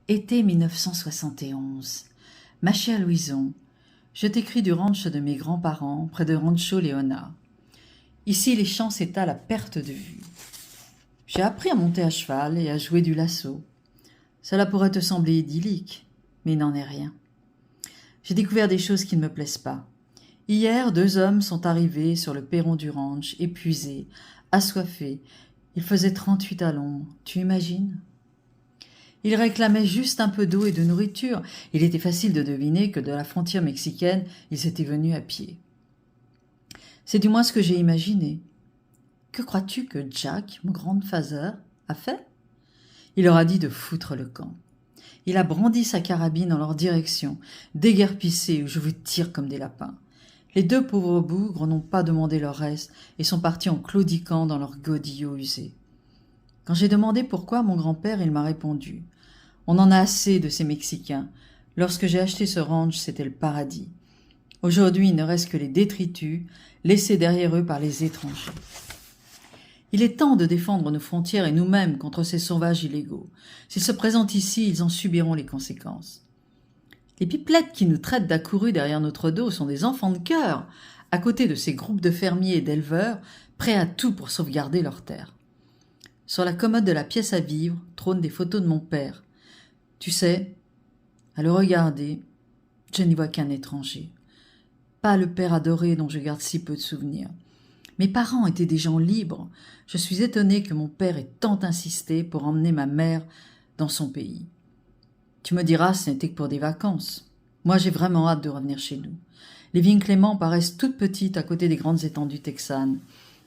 Été 1971. Ma chère Louison, je t'écris du ranch de mes grands-parents, près de Rancho Leona. Ici, les champs s'étalent à perte de vue. J'ai appris à monter à cheval et à jouer du lasso. Cela pourrait te sembler idyllique, mais il n'en est rien. J'ai découvert des choses qui ne me plaisent pas. Hier, 2 hommes sont arrivés sur le perron du ranch, épuisés, assoiffés. Il faisait 38 à l'ombre. Tu imagines ? Ils réclamaient juste un peu d'eau et de nourriture. Il était facile de deviner que de la frontière mexicaine, ils étaient venus à pied. C'est du moins ce que j'ai imaginé. Que crois-tu que Jack, mon grandfather, a fait ? Il leur a dit de foutre le camp. Il a brandi sa carabine en leur direction. Déguerpissez ou je vous tire comme des lapins. Les 2 pauvres bougres n'ont pas demandé leur reste et sont partis en claudiquant dans leurs godillots usés. Quand j'ai demandé pourquoi mon grand-père, il m'a répondu « On en a assez de ces Mexicains. Lorsque j'ai acheté ce ranch, c'était le paradis. Aujourd'hui, il ne reste que les détritus, laissés derrière eux par les étrangers. Il est temps de défendre nos frontières et nous-mêmes contre ces sauvages illégaux. S'ils se présentent ici, ils en subiront les conséquences. Les pipelettes qui nous traitent d'accourus derrière notre dos sont des enfants de cœur, à côté de ces groupes de fermiers et d'éleveurs, prêts à tout pour sauvegarder leurs terres. Sur la commode de la pièce à vivre trônent des photos de mon père. Tu sais, à le regarder, je n'y vois qu'un étranger. Pas le père adoré dont je garde si peu de souvenirs. Mes parents étaient des gens libres. Je suis étonnée que mon père ait tant insisté pour emmener ma mère dans son pays. Tu me diras, ce n'était que pour des vacances. Moi, j'ai vraiment hâte de revenir chez nous. Les vignes Clément paraissent toutes petites à côté des grandes étendues texanes.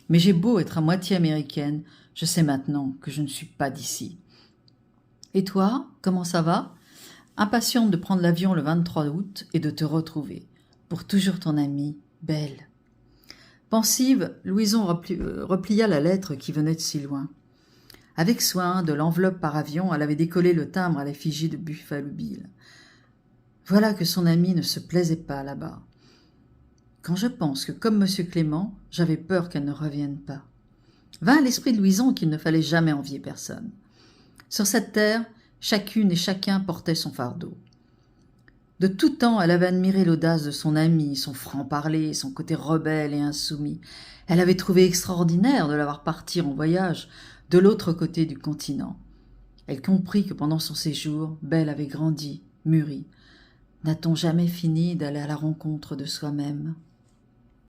Mais j'ai beau être à moitié américaine, je sais maintenant que je ne suis pas d'ici. Et toi, comment ça va ? Impatiente de prendre l'avion le 23 août et de te retrouver. Pour toujours ton amie, Belle. Pensive, Louison replia la lettre qui venait de si loin. Avec soin, de l'enveloppe par avion, elle avait décollé le timbre à l'effigie de Buffalo Bill. Voilà que son amie ne se plaisait pas là-bas. Quand je pense que, comme M. Clément, j'avais peur qu'elle ne revienne pas. Vint à l'esprit de Louison qu'il ne fallait jamais envier personne. Sur cette terre, chacune et chacun portait son fardeau. De tout temps, elle avait admiré l'audace de son ami, son franc-parler, son côté rebelle et insoumis. Elle avait trouvé extraordinaire de l'avoir parti en voyage de l'autre côté du continent. Elle comprit que pendant son séjour, Belle avait grandi, mûri. N'a-t-on jamais fini d'aller à la rencontre de soi-même ?